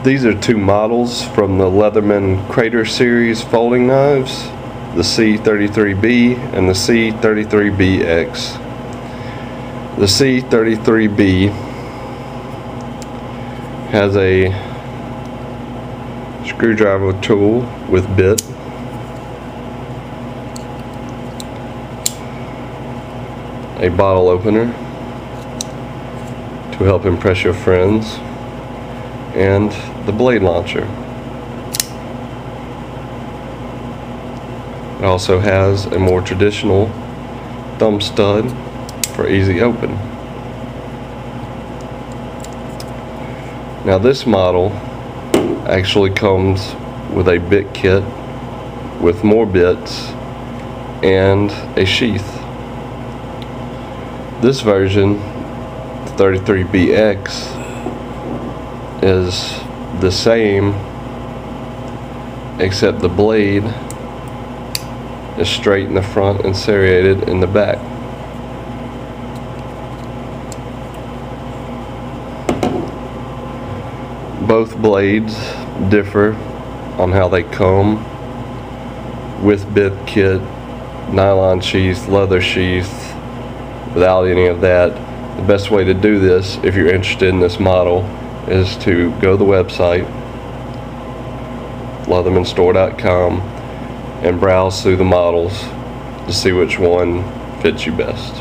These are two models from the Leatherman Crater series folding knives, the C33B and the C33BX. The C33B has a screwdriver tool with bit, a bottle opener to help impress your friends, and the blade launcher. It also has a more traditional thumb stud for easy open. Now this model actually comes with a bit kit with more bits and a sheath. This version, the 33BX, is the same except the blade is straight in the front and serrated in the back. Both blades differ on how they come, with bit kit, nylon sheath, leather sheath, without any of that. The best way to do this, if you're interested in this model, is to go to the website LeathermanStore.com and browse through the models to see which one fits you best.